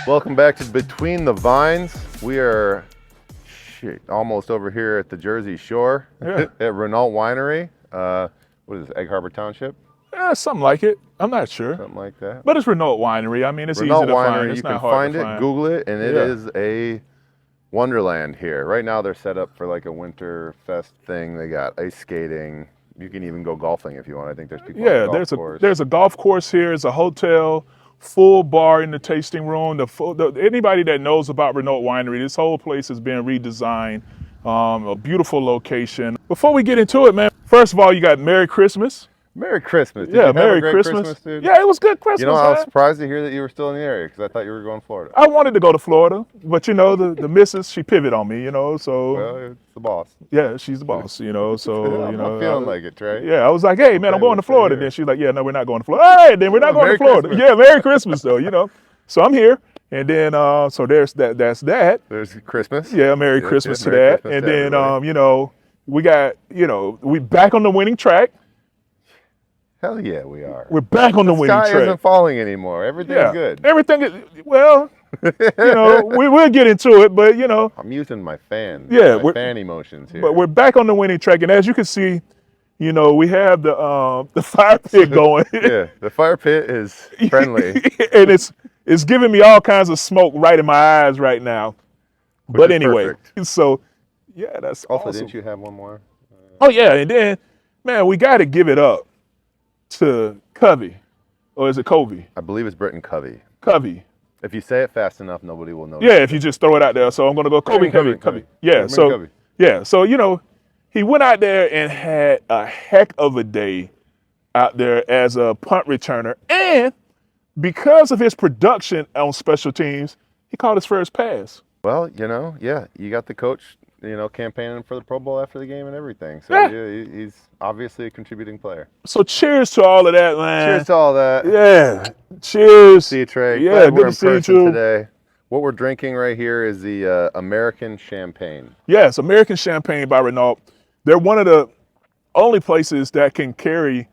Welcome back to Between the Vines. We are almost over here at the Jersey Shore at Renault Winery. What is this, Egg Harbor Township? Something like it. I'm not sure. Something like that. But it's Renault Winery. I mean, it's Renault easy to Winery, find. It's you not can hard find to it, find. Google it, and it is a wonderland here. Right now they're set up for like a winter fest thing. They got ice skating. You can even go golfing if you want. I think there's people on the golf course. There's a golf course here. It's a hotel, full bar in the tasting room. Anybody that knows about Renault Winery, this whole place has been redesigned. A beautiful location. Before we get into it, man, first of all, you got Merry Christmas. Merry Christmas. Did you Yeah, have Merry a great Christmas. dude? Yeah, it was good Christmas. You know, I was man. surprised to hear that you were still in the area because I thought you were going to Florida. I wanted to go to Florida, but you know, the missus, she pivoted on me, you know, so. Well, it's the boss. Yeah, she's the boss, you know, so, I'm you know. feeling like it, Trey. Yeah, I was like, hey, man, I'm going to Florida. Then she's like, yeah, no, we're not going to Florida. All right, then we're not going Merry to Florida. Christmas. Yeah, Merry Christmas, though, you know. So I'm here. And then, so that's that. There's Christmas. Yeah, Merry Christmas to Merry that. Christmas And to then, everybody. you know, we got, you know, we back on the winning track. Hell yeah, we are. We're back on the winning Sky track. isn't falling anymore. Everything's good. Everything is, well, you know, we'll get into it, but, you know. I'm using my fan. Yeah, my fan emotions here. But we're back on the winning track. And as you can see, you know, we have the fire pit going. Yeah, the fire pit is friendly. And it's giving me all kinds of smoke right in my eyes right now. But anyway, perfect. So, yeah, that's Also, awesome. didn't you have one more? Oh, yeah, and then, man, we got to give it up to Covey. Or is it Covey? I believe it's Britton Covey. Covey. If you say it fast enough, nobody will know. Yeah, if you just throw it out there. So I'm going to go Covey. Yeah, Britton so, Covey. yeah, so, you know, he went out there and had a heck of a day out there as a punt returner. And because of his production on special teams, he caught his first pass. Well, you know, yeah, you got the coach, you know, campaigning for the Pro Bowl after the game and everything. So Yeah. he's obviously a contributing player. So cheers to all of that, man. Cheers to all that. Yeah, cheers. See you, Trey. Yeah, Glad good we're to in see you person too. today. What we're drinking right here is the American Champagne. Yes, American Champagne by Renault. They're one of the only places that can carry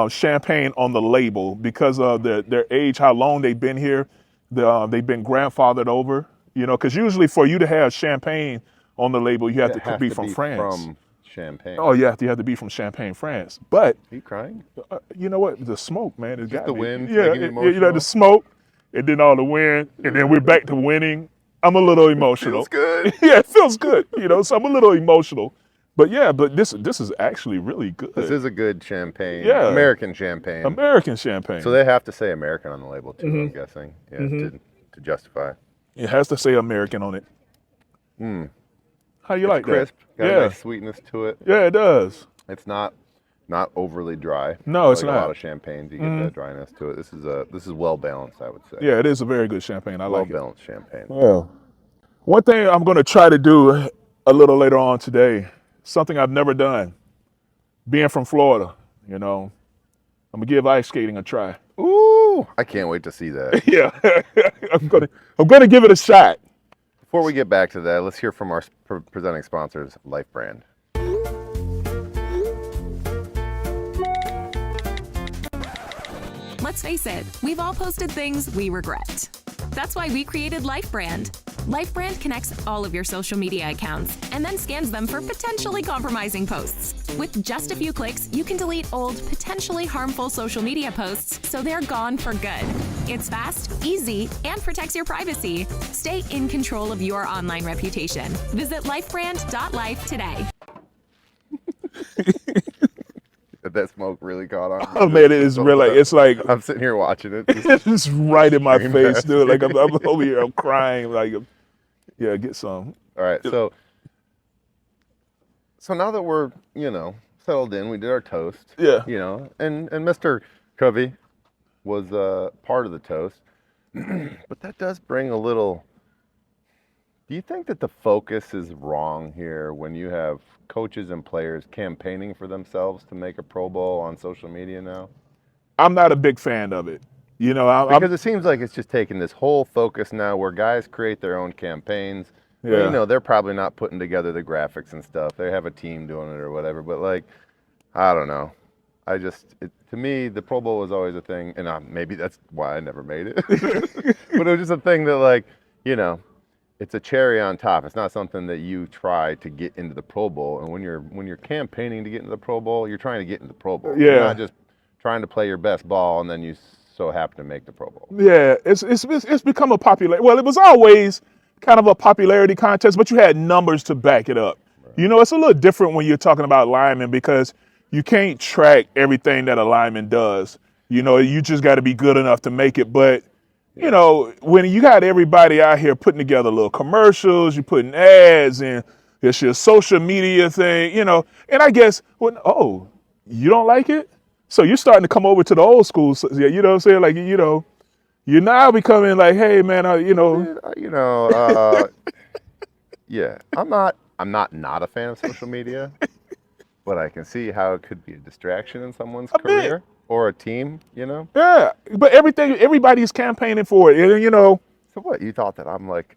champagne on the label because of their age, how long they've been here. They've been grandfathered over, you know, because usually for you to have champagne on the label, you have to be from France. From Champagne. Oh, yeah, you have to be from Champagne, France. But Are you crying? you know what? The smoke, man, it's got the me. wind Yeah, making you you know, the smoke, and then all the wind, and then we're back to winning. I'm a little emotional. Feels good. Yeah, it feels good, you know. So I'm a little emotional, but yeah, but this is actually really good. This is a good champagne. Yeah. American champagne. American champagne. So they have to say American on the label too, I'm guessing, to justify. It has to say American on it. How you like Crisp. that? Got Yeah, a nice sweetness to it. yeah, it does. It's not overly dry. No, it's like not. a lot of champagnes, you get that dryness to it. This is well balanced, I would say. Yeah, it is a very good champagne. I well like it. balanced champagne. Well, one thing I'm going to try to do a little later on today, something I've never done, being from Florida, you know, I'm going to give ice skating a try. Ooh, I can't wait to see that. Yeah, I'm gonna give it a shot. Before we get back to that, let's hear from our presenting sponsors, Life Brand. Let's face it, we've all posted things we regret. That's why we created Life Brand. Life Brand connects all of your social media accounts and then scans them for potentially compromising posts. With just a few clicks, you can delete old, potentially harmful social media posts so they're gone for good. It's fast, easy, and protects your privacy. Stay in control of your online reputation. Visit lifebrand.life today. That smoke really caught on. Oh man, it is really. It's like I'm sitting here watching it. it's just right in my Scream face, fast. dude. Like I'm over here, I'm crying. Like, yeah, get some. All right, so now that we're, you know, settled in, we did our toast. Yeah. You know, and Mr. Covey was part of the toast, but that does bring a little. Do you think that the focus is wrong here when you have coaches and players campaigning for themselves to make a Pro Bowl on social media now? I'm not a big fan of it. You know, Because it seems like it's just taking this whole focus now where guys create their own campaigns. Yeah. Well, you know, they're probably not putting together the graphics and stuff. They have a team doing it or whatever. But, like, I don't know. To me, the Pro Bowl was always a thing, and maybe that's why I never made it. But it was just a thing that, like, you know, it's a cherry on top. It's not something that you try to get into the Pro Bowl. And when you're campaigning to get into the Pro Bowl, you're trying to get into the Pro Bowl. Yeah. You're not just trying to play your best ball and then you so happen to make the Pro Bowl. Yeah, it's become a popular. Well, it was always kind of a popularity contest, but you had numbers to back it up. Right. You know, it's a little different when you're talking about linemen because you can't track everything that a lineman does. You know, you just got to be good enough to make it. But you know, when you got everybody out here putting together little commercials, you're putting ads in, it's your social media thing, you know, and I guess, you don't like it? So you're starting to come over to the old school, you know what I'm saying? Like, you know, you're now becoming like, hey, man, yeah, I'm not a fan of social media, but I can see how it could be a distraction in someone's career. Or a team, you know? Yeah, but everybody's campaigning for it, and you know. So what, you thought that I'm like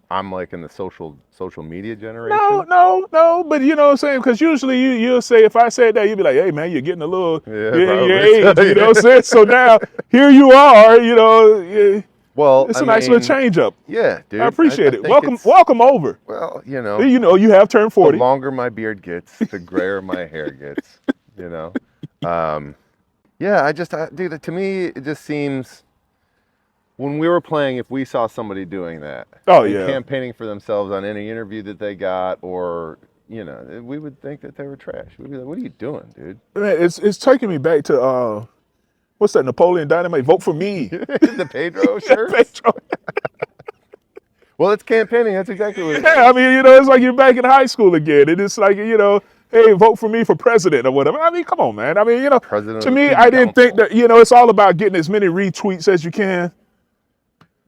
in the social media generation? No, but you know what I'm saying? Because usually you'll say, if I said that, you'd be like, hey man, you're getting a little, your age, you know what I'm saying? So now, here you are, you know. Well, it's a nice little change up. Yeah, dude. I appreciate it. Welcome over. Well, you have turned 40. The longer my beard gets, the grayer my hair gets, you know? Yeah, dude, to me, it just seems when we were playing, if we saw somebody doing that, campaigning for themselves on any interview that they got, or, you know, we would think that they were trash. We'd be like, what are you doing, dude? Man, it's taking me back to, what's that, Napoleon Dynamite? Vote for me. The Pedro shirt? Pedro. Well, it's campaigning. That's exactly what it is. Yeah, I mean, you know, it's like you're back in high school again. And it's like, you know, hey, vote for me for president or whatever. I mean, come on, man. I mean, you know, to me, I didn't think that, you know, it's all about getting as many retweets as you can.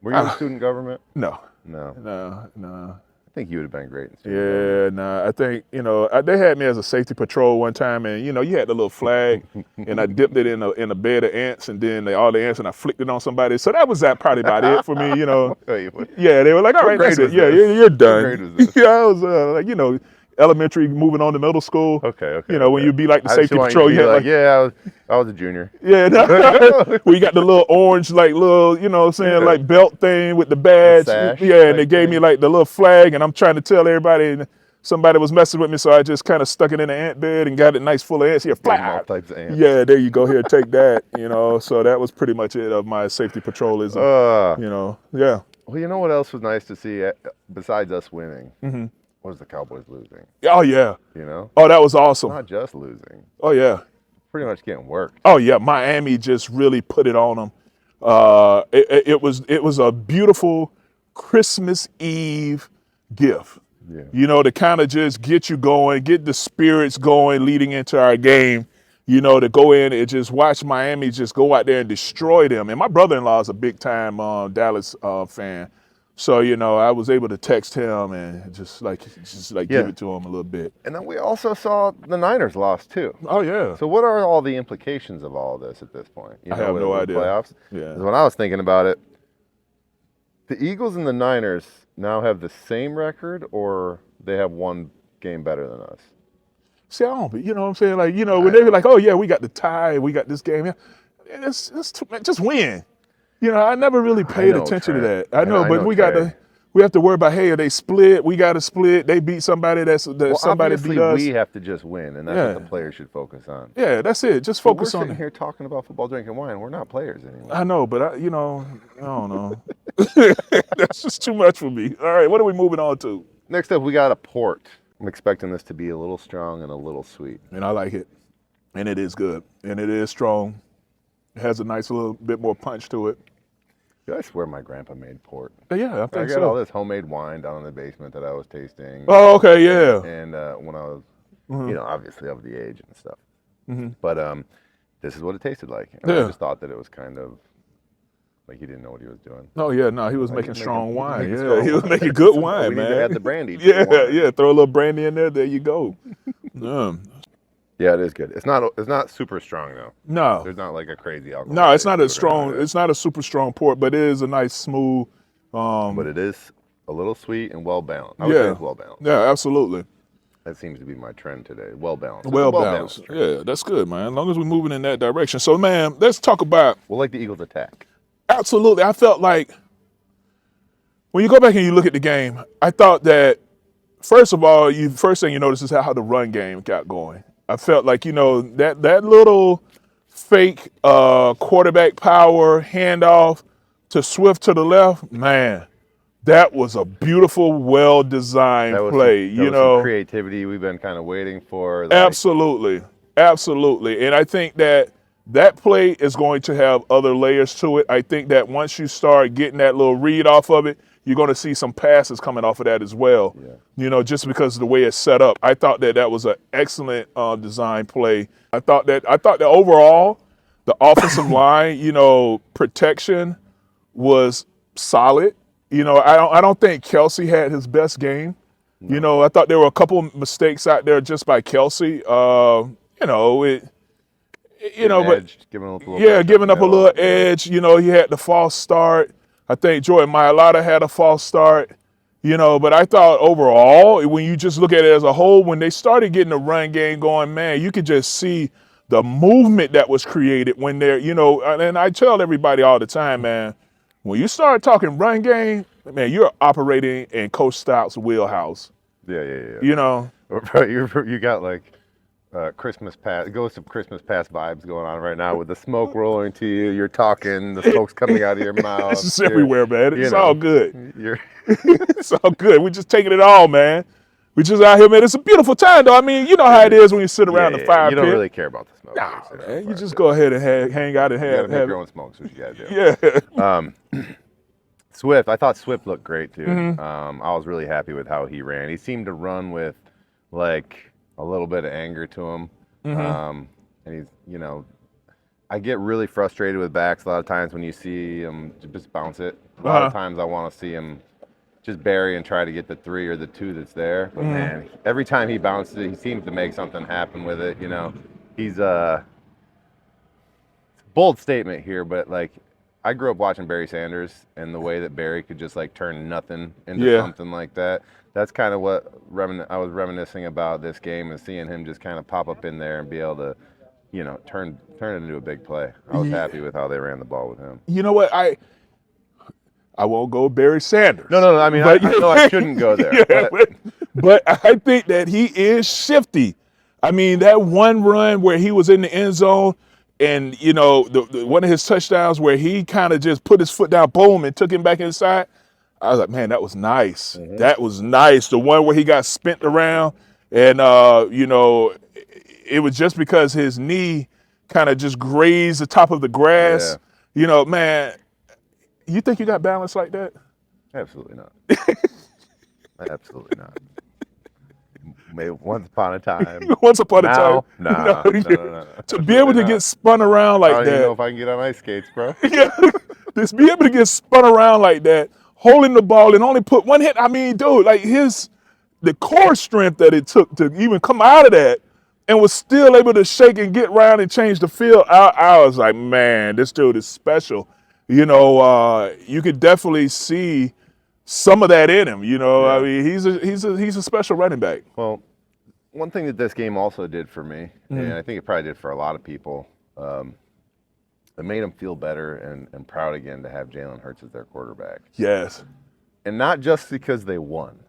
Were you in student government? No. I think you would have been great in student government. I think, you know, they had me as a safety patrol one time, and, you know, you had the little flag, and I dipped it in a bed of ants, and then all the ants, and I flicked it on somebody. So that was probably about it for me, you know. Yeah, they were like, all right, that's it. Yeah, you're done. What grade was this? Yeah, I was like, you know, elementary, moving on to middle school. Okay. You know, when you be like the safety patrol, you had like, yeah, I was a junior. Yeah, where you got the little orange, like little, you know what I'm saying, like belt thing with the badge. Yeah, and they gave me like the little flag, and I'm trying to tell everybody, and somebody was messing with me, so I just kind of stuck it in the ant bed and got it nice full of ants. Here, fly. All types of ants. Yeah, there you go. Here, take that. You know, so that was pretty much it of my safety patrolism. You know, yeah. Well, you know what else was nice to see besides us winning? Mm-hmm. Was the Cowboys losing? Oh yeah. You know? Oh, that was awesome. Not just losing. Oh yeah. Pretty much getting worked. Oh yeah, Miami just really put it on them. It was a beautiful Christmas Eve gift. Yeah. You know, to kind of just get you going, get the spirits going leading into our game. You know, to go in and just watch Miami just go out there and destroy them. And my brother-in-law is a big time Dallas fan. So, you know, I was able to text him and just give it to him a little bit. And then we also saw the Niners lost too. Oh, yeah. So what are all the implications of all of this at this point? I have no idea. Playoffs? Yeah. 'Cause when I was thinking about it, the Eagles and the Niners now have the same record, or they have one game better than us? See, I don't, you know what I'm saying? Like, you know, when they were like, oh, yeah, we got the tie, we got this game. Yeah, it's just win. You know, I never really paid attention to that. I know, but we have to worry about, hey, are they split? We got to split. They beat somebody somebody beat us. We have to just win, and that's what the players should focus on. Yeah, that's it. Just focus on it. We're sitting here talking about football, drinking wine. We're not players anymore. I know, but I don't know. That's just too much for me. All right, what are we moving on to? Next up, we got a port. I'm expecting this to be a little strong and a little sweet. And I like it. And it is good. And it is strong. It has a nice little bit more punch to it. I swear my grandpa made port. Yeah, I think so. I got all this homemade wine down in the basement that I was tasting. Oh, okay, yeah. And when I was, you know, obviously of the age and stuff. Mm-hmm. But this is what it tasted like. And I just thought that it was kind of like he didn't know what he was doing. Oh, yeah, no, he was making strong wine. Yeah, he was making good wine, we man. We need to add the brandy. Yeah, throw a little brandy in there. There you go. Yeah, it is good. It's not super strong though. No. There's not like a crazy alcohol. No, it's not it's not a super strong port, but it is a nice smooth. But it is a little sweet and well balanced. I would say it's well balanced. Yeah, absolutely. That seems to be my trend today. Well balanced. Well balanced. Yeah, that's good, man. As long as we're moving in that direction. So, man, let's talk about. We'll like the Eagles attack. Absolutely. I felt like when you go back and you look at the game, I thought that, first of all, first thing you notice is how the run game got going. I felt like, that little fake quarterback power handoff to Swift to the left, man, that was a beautiful, well-designed play. That was some creativity we've been kind of waiting for. Like, absolutely. And I think that play is going to have other layers to it. I think that once you start getting that little read off of it, you're going to see some passes coming off of that as well. Yeah. Just because of the way it's set up. I thought that was an excellent design play. I thought that overall, the offensive line, protection was solid. I don't think Kelsey had his best game. No. I thought there were a couple of mistakes out there just by Kelsey. Giving up a little edge. He had the false start. I think Jordan Mailata had a false start. But I thought overall, when you just look at it as a whole, when they started getting the run game going, man, you could just see the movement that was created when they're, and I tell everybody all the time, man, when you start talking run game, man, you're operating in Coach Stout's wheelhouse. Yeah. You got like Christmas past, ghost of Christmas past vibes going on right now with the smoke rolling to you. You're talking, the smoke's coming out of your mouth. It's just everywhere, man. It's all good. It's all good. We're just taking it all, man. We just out here, man. It's a beautiful time, though. I mean, you know how it is when you sit around the fire pit. You don't really care about the smoke. Nah, man. You just go ahead and hang out and you gotta make your own smoke. That's what you gotta do. Yeah. Swift, I thought Swift looked great, too. I was really happy with how he ran. He seemed to run with, like, a little bit of anger to him. And he's, I get really frustrated with backs a lot of times when you see him just bounce it. A lot of times I want to see him just bury and try to get the 3 or the 2 that's there. But, man, every time he bounces it, he seems to make something happen with it, He's it's a bold statement here, but, like, I grew up watching Barry Sanders and the way that Barry could just, like, turn nothing into something like that. That's kind of what I was reminiscing about this game, and seeing him just kind of pop up in there and be able to, turn it into a big play. I was happy with how they ran the ball with him. You know what? I won't go Barry Sanders. No. I mean, I know I shouldn't go there. But I think that he is shifty. I mean, that one run where he was in the end zone, and one of his touchdowns where he kind of just put his foot down, boom, and took him back inside. I was like, man, that was nice. That was nice. The one where he got spent around, and it was just because his knee kind of just grazed the top of the grass. Yeah. Man, you think you got balance like that? Absolutely not. Absolutely not. Maybe once upon a time. Once upon a time. No. To be able to get spun around like that. I don't even know if I can get on ice skates, bro. Just be able to get spun around like that, holding the ball and only put one hit. I mean, dude, like the core strength that it took to even come out of that and was still able to shake and get around and change the field. I was like, man, this dude is special. You could definitely see some of that in him. I mean, he's a special running back. Well, one thing that this game also did for me, and I think it probably did for a lot of people, it made them feel better and proud again to have Jalen Hurts as their quarterback. Yes. And not just because they won,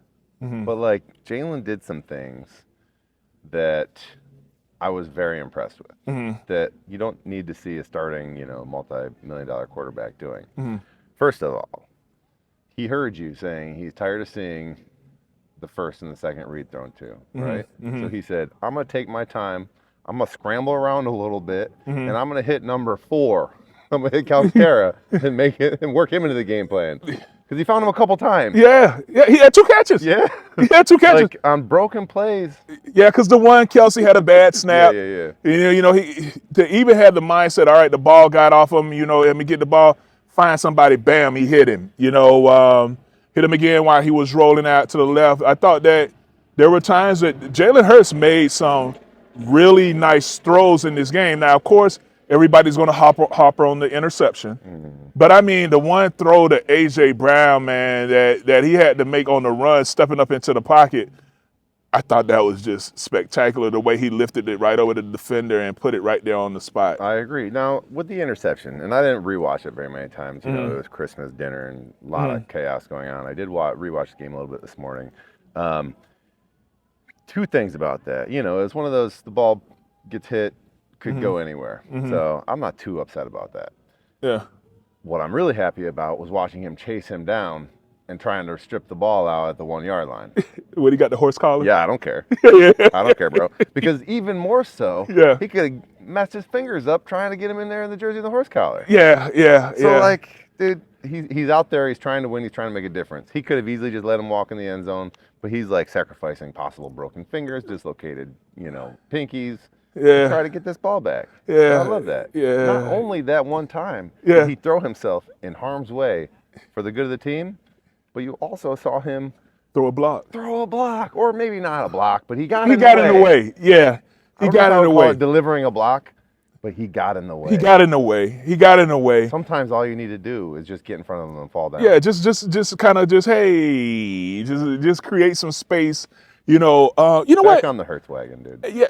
but like Jalen did some things that I was very impressed with, that you don't need to see a starting, multi-million-dollar quarterback doing. First of all, he heard you saying he's tired of seeing the first and the second read thrown to, right? So he said, I'm going to take my time. I'm going to scramble around a little bit, and I'm going to hit number 4. I'm going to hit Calcaterra and work him into the game plan. Because he found him a couple times. Yeah, he had 2 catches. Yeah. He had 2 catches. Like, on broken plays. Yeah, because the one, Kelsey had a bad snap. Yeah. He even had the mindset, all right, the ball got off him, let me get the ball, find somebody, bam, he hit him. Hit him again while he was rolling out to the left. I thought that there were times that Jalen Hurts made some really nice throws in this game. Now, of course, everybody's going to hop on the interception. But, I mean, the one throw to A.J. Brown, man, that he had to make on the run, stepping up into the pocket, I thought that was just spectacular, the way he lifted it right over the defender and put it right there on the spot. I agree. Now, with the interception, and I didn't rewatch it very many times. You know, Mm-hmm. it was Christmas dinner and a lot of chaos going on. I did rewatch the game a little bit this morning. Um, Two things about that. You know, it's one of those, the ball gets hit, could go anywhere. So I'm not too upset about that. Yeah. What I'm really happy about was watching him chase him down and trying to strip the ball out at the 1 yard line. When he got the horse collar? Yeah, I don't care. Yeah. I don't care, bro. Because even more so, Yeah. he could have messed his fingers up trying to get him in there in the jersey of the horse collar. Yeah, yeah, So, yeah. like, dude, he's out there. He's trying to win. He's trying to make a difference. He could have easily just let him walk in the end zone, but he's, like, sacrificing possible broken fingers, dislocated, you know, pinkies. Yeah. Try to get this ball back. Yeah. I love that. Yeah. Not only that one time Yeah. did he throw himself in harm's way for the good of the team, but you also saw him Throw a block. throw a block, or maybe not a block, but he got He in got the in way. the way. Yeah. He got in the way. Delivering a block, but he got in the way. He got in the way. He got in the way. Sometimes all you need to do is just get in front of them and fall down. Yeah, just kind of just, hey, just create some space. You know Back what? on the Hertz wagon, dude. Yeah,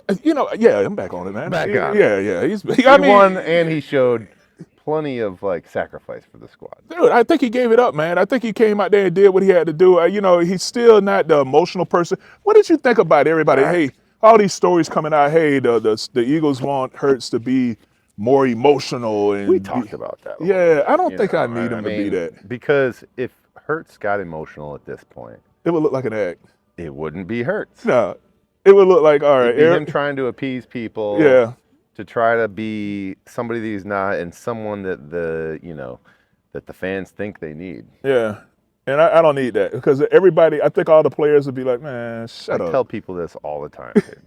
yeah, I'm back on it, man. Back on it. Yeah. He won, and he showed plenty of like sacrifice for the squad. Dude, I think he gave it up, man. I think he came out there and did what he had to do. He's still not the emotional person. What did you think about everybody? Hey, all these stories coming out. Hey, the Eagles want Hurts to be more emotional, and We talked about that. Yeah, I don't You think know, I need him to be that. Because if Hertz got emotional at this point, It would look like an act. it wouldn't be Hertz. No, it would look like, all right, It'd be him trying to appease people. yeah, To try to be somebody that he's not, and someone that the fans think they need. yeah. And I don't need that, because everybody, I think all the players would be like, man, shut I up. tell people this all the time, dude.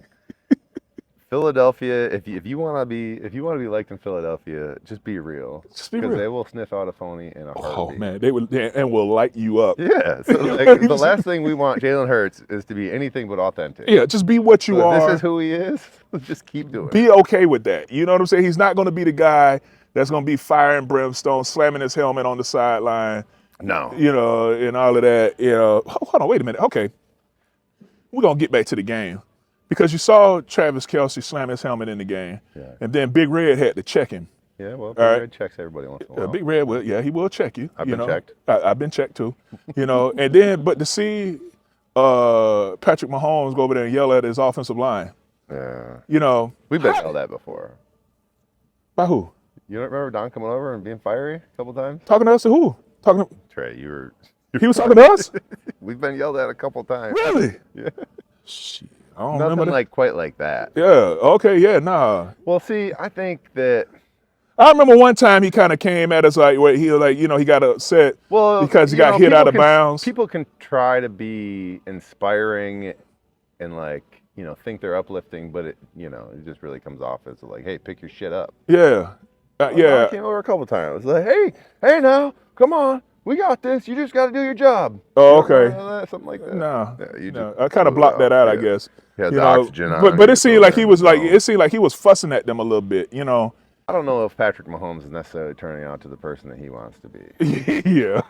Philadelphia, if you want to be liked in Philadelphia, just be real. Just be Because real. they will sniff out a phony in a Oh heartbeat. man, they would, and will light you up. Yeah. So like, the last thing we want Jalen Hurts is to be anything but authentic. Yeah, just be what you So if are. this is who he is, just keep doing it. Be okay with that. You know what I'm saying? He's not going to be the guy that's going to be fire and brimstone, slamming his helmet on the sideline, No. and all of that. Hold on, wait a minute. Okay, we're going to get back to the game, because you saw Travis Kelce slam his helmet in the game, Yeah. and then Big Red had to check him. Yeah, well, All right. Red checks everybody once in a while. Big Red will, he will check you. I've you been know. checked. I've been checked too. And then, but to see Patrick Mahomes go over there and yell at his offensive line, Yeah. We've been yelled at before. by who? You don't remember Don coming over and being fiery a couple times? Talking to us or who? Trey, you were. He was talking to us? We've been yelled at a couple times. Really? Yeah. Shit, I don't Nothing remember that. like quite like that. Yeah, okay, yeah, nah. Well, see, I think that. I remember one time he kind of came at us like, where he like, he got upset Well, because he you got know, hit people out of can- bounds. People can try to be inspiring and like think they're uplifting, but it just really comes off as like, hey, pick your shit up. Yeah, Don yeah. came over a couple times. Like, hey now, come on, we got this. You just got to do your job. Oh, okay. Something like that. No, Yeah, you no, just I kind of blew blocked that out, I Yeah. guess. Yeah, the oxygen on. But you it seemed go like there he was and like, go. it seemed like he was fussing at them a little bit, I don't know if Patrick Mahomes is necessarily turning out to the person that he wants to be. Yeah.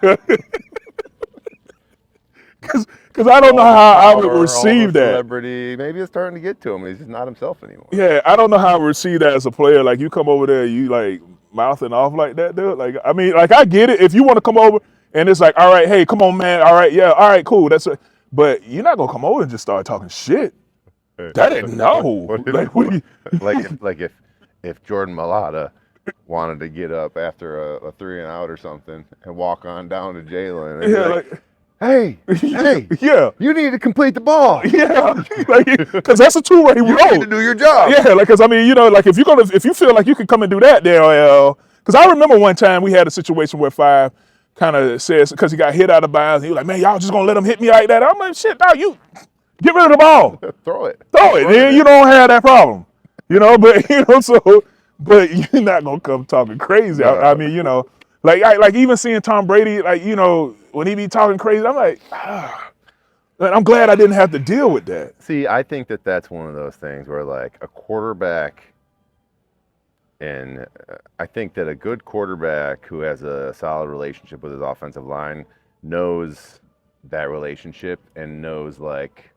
Because I don't know how I would receive that. Celebrity, maybe it's starting to get to him. He's just not himself anymore. Yeah, I don't know how I would receive that as a player. Like, you come over there, you like mouthing off like that, dude. Like, I mean, like, I get it. If you want to come over and it's like, all right, hey, come on, man. All right, yeah, all right, cool. But you're not gonna come over and just start talking shit. That ain't no. If Jordan Mailata wanted to get up after a 3 and out or something and walk on down to Jalen and be hey, Yeah. you need to complete the ball. Yeah, because that's a two-way You need to road. do your job. Yeah, like, because I mean, like, if you feel like you can come and do that, there, because I remember one time we had a situation where Five kind of says, because he got hit out of bounds, he was like, man, y'all just gonna let him hit me like that? I'm like, shit, dog, you get rid of the ball, Throw it. throw it, then you don't have that problem, but you're not gonna come talking crazy. I mean, like even seeing Tom Brady, like, when he be talking crazy, I'm like, I'm glad I didn't have to deal with that. See, I think that that's one of those things where, like, a quarterback, and I think that a good quarterback who has a solid relationship with his offensive line knows that relationship and knows, like,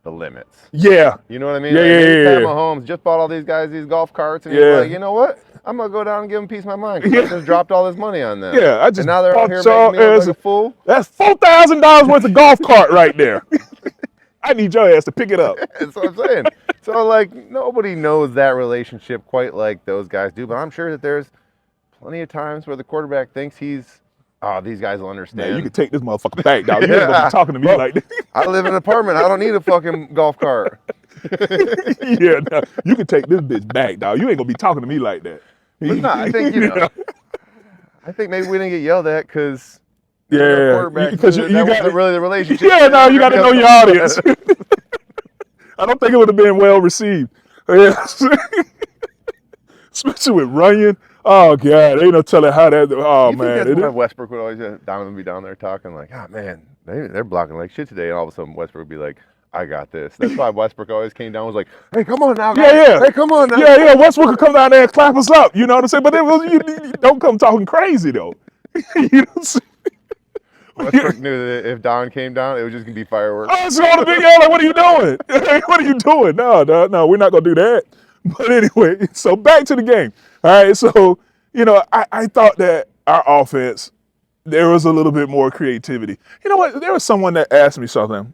the limits. Yeah. You know what I mean? Yeah, Like, yeah, maybe yeah, Pat yeah. Mahomes just bought all these guys these golf carts, and Yeah. he's like, you know what? I'm gonna go down and give him a piece of my mind because Yeah. I just dropped all this money on them. Yeah, I just and now they're out bought here y'all making me look as like a fool. That's $4,000 worth of golf cart right there. I need your ass to pick it up. That's what I'm saying. So like nobody knows that relationship quite like those guys do, but I'm sure that there's plenty of times where the quarterback thinks these guys will understand. Man, you can take this motherfucker back, dog. You ain't gonna be talking to me Bro, like that. I live in an apartment. I don't need a fucking golf cart. Yeah, no, you can take this bitch back, dog. You ain't gonna be talking to me like that. But no, I think I think maybe we didn't get yelled at because Yeah, quarterback because that you got wasn't really the relationship. Yeah, no, you got to know your audience. I don't think it would have been well received. Yes. Especially with Runyon. Oh God, ain't no telling how that. Oh You man, think that's why Westbrook would always Donovan be down there talking like, oh man, they're blocking like shit today, and all of a sudden Westbrook would be like, I got this. That's why Westbrook always came down and was like, hey, come on now, guys. Yeah. Hey, come on now. Yeah. Westbrook could come down there and clap us up. You know what I'm saying? But you don't come talking crazy though. You know what I'm saying? Westbrook knew that if Don came down, it was just gonna be fireworks. Oh, it's going to be like, what are you doing? What are you doing? No, we're not gonna do that. But anyway, so back to the game. All right, so I thought that our offense, there was a little bit more creativity. You know what? There was someone that asked me something,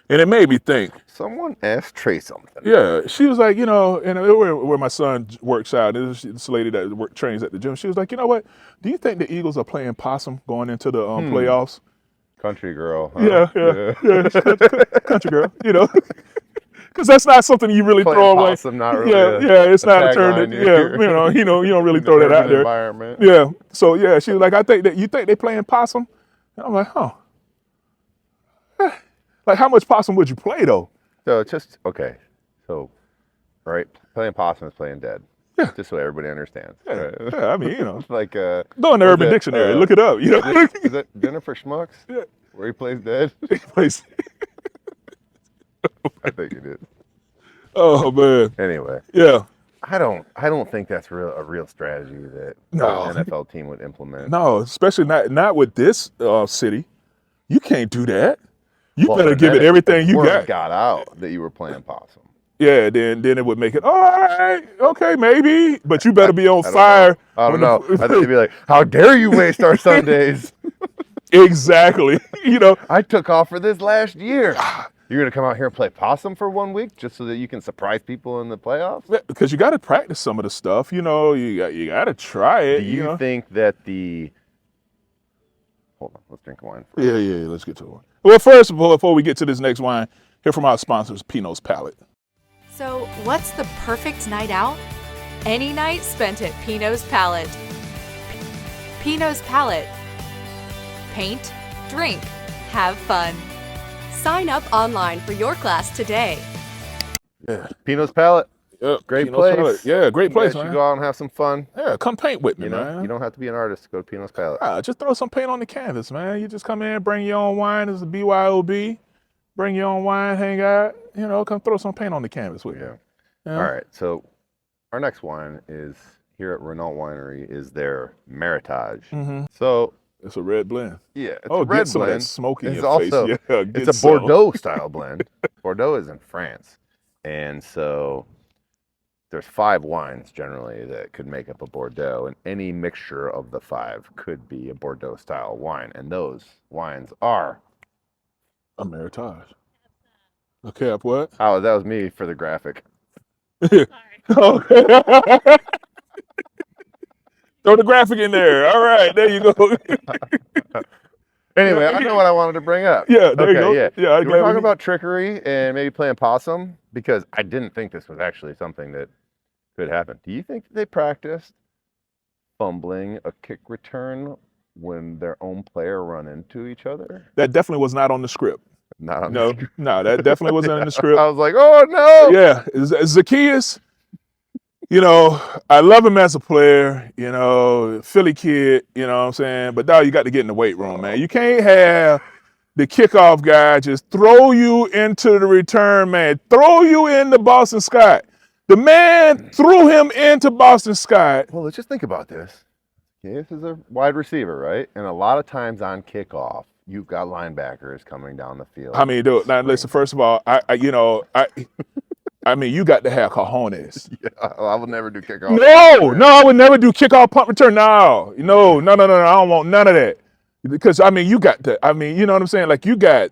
and it made me think. Someone asked Trey something. Yeah, she was like, and where my son works out, this lady that trains at the gym. She was like, you know what? Do you think the Eagles are playing possum going into the playoffs? Country girl. Huh? Yeah. Country girl. Because that's not something you really throw away. Possum, not really. It's not a term. You don't really throw that out there. Environment. Yeah. So yeah, she was like, you think they playing possum? And I'm like, huh. Like, how much possum would you play though? So okay. So, right, playing possum is playing dead. Yeah. Just so everybody understands. Yeah. Right? Yeah, I mean, like go in the Urban Dictionary, look it up. Is it Jennifer Schmucks? Yeah. Where he plays dead? He plays. I think it is. Oh man. Anyway. Yeah. I don't think that's a real strategy that an NFL team would implement. No, especially not with this city. You can't do that. You better give it everything you got. Got out that you were playing possum. Yeah, then it would make it, all right, okay, maybe, but you better be on fire. I don't know. I think they'd be like, how dare you waste our Sundays? Exactly. I took off for this last year. You're going to come out here and play possum for 1 week just so that you can surprise people in the playoffs? Because you got to practice some of the stuff, you got to try it. Do you think that hold on, let's drink wine first. Yeah, let's get to it. Well, first of all, before we get to this next wine, hear from our sponsors, Pinot's Palette. So, what's the perfect night out? Any night spent at Pinot's Palette. Pinot's Palette. Paint, drink, have fun. Sign up online for your class today. Yeah. Pinot's Palette. Yep. Great Pinot's place. Palette. Yeah, great place, You man. go out and have some fun. Yeah, come paint with me, man. You don't have to be an artist to go to Pinot's Palette. Just throw some paint on the canvas, man. You just come in, bring your own wine. It's a BYOB. Bring your own wine, hang out. Come throw some paint on the canvas with you. Yeah. All right. So our next wine is here at Renault Winery is their Meritage. Mm-hmm. So it's a red blend. Yeah, it's a red get some blend. of that smoke in it's your also, face. Yeah, it's a Bordeaux style blend. Bordeaux is in France, and so there's 5 wines generally that could make up a Bordeaux, and any mixture of the 5 could be a Bordeaux style wine, and those wines are a Meritage. A cap what? Oh, that was me for the graphic. Okay. Throw the graphic in there. All right, there you go. Anyway, I know what I wanted to bring up. Yeah, there you go. Yeah, Yeah. We're talking about trickery and maybe playing possum because I didn't think this was actually something that could happen. Do you think they practiced fumbling a kick return when their own player run into each other? That definitely was not on the script. Not on the script. No, that definitely wasn't in the script. I was like, oh no. Yeah, Zacchaeus. I love him as a player, Philly kid, you know what I'm saying? But now you got to get in the weight room, man. You can't have the kickoff guy just throw you into the return, man. Throw you into Boston Scott. The man threw him into Boston Scott. Well, let's just think about this. Okay, this is a wide receiver, right? And a lot of times on kickoff, you've got linebackers coming down the field. I mean, dude, now listen. First of all, I mean, you got to have cojones. Yeah, I will never do kickoff. No, I would never do kickoff, punt return. No. I don't want none of that. Because I mean, you got to. I mean, you know what I'm saying? Like you got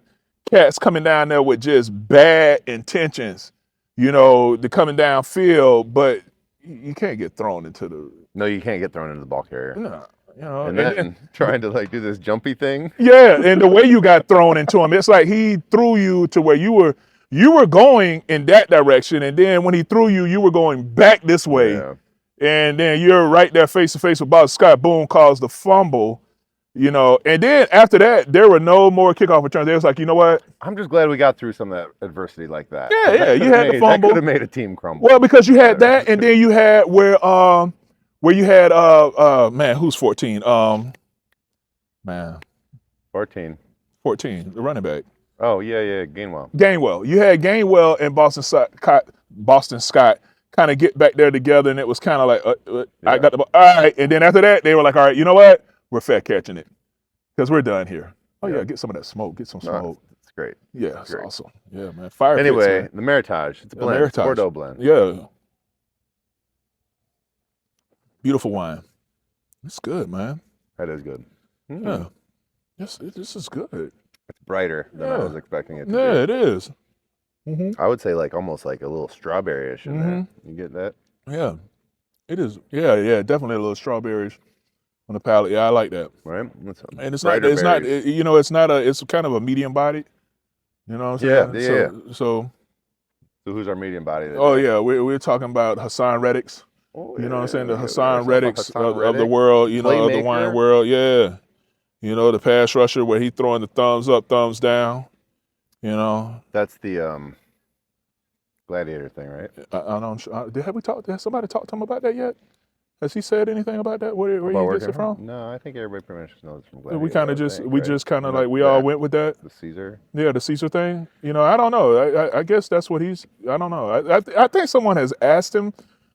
cats coming down there with just bad intentions. They're coming downfield, but you can't get thrown into the. No, you can't get thrown into the ball carrier. No, and then trying to like do this jumpy thing. Yeah, and the way you got thrown into him, it's like he threw you to where you were going in that direction, and then when he threw you, you were going back this way, and then you're right there face to face with Bob Scott. Boom, caused the fumble, and then after that, there were no more kickoff returns. They was like, you know what? I'm just glad we got through some of that adversity like that. Yeah, you had the fumble. That could have made a team crumble. Well, because you had that, and then you had where you had man, who's 14? 14, the running back. Oh yeah, Gainwell. You had Gainwell and Boston Scott kind of get back there together, and it was kind of like I got the ball. All right, and then after that, they were like, all right, you know what? We're fair catching it because we're done here. Oh yeah, get some of that smoke. Get some smoke. It's great. Yeah, it's awesome. Yeah, man. Fire. Anyway, pits, the Meritage. It's a blend. Meritage. Bordeaux blend. Yeah. Beautiful wine. It's good, man. That is good. Yeah. This is good. It's brighter than I was expecting it to be. Yeah, it is. I would say like almost like a little strawberry-ish in there. You get that? Yeah. It is. Yeah, definitely a little strawberries on the palate. Yeah, I like that. Right? And it's kind of a medium body. You know what I'm saying? Yeah. So who's our medium body? Oh yeah, we're talking about Hassan Reddicks. You know what I'm saying? The Hassan Reddicks of the world, of the wine world. Yeah. The pass rusher where he throwing the thumbs up, thumbs down. That's the gladiator thing, right? I don't. Has somebody talked to him about that yet? Has he said anything about that? Where he gets it from? No, I think everybody pretty much knows from gladiator. We just kind of like we all went with that. The Caesar. Yeah, the Caesar thing. I don't know. I guess that's what he's. I don't know. I think someone has asked him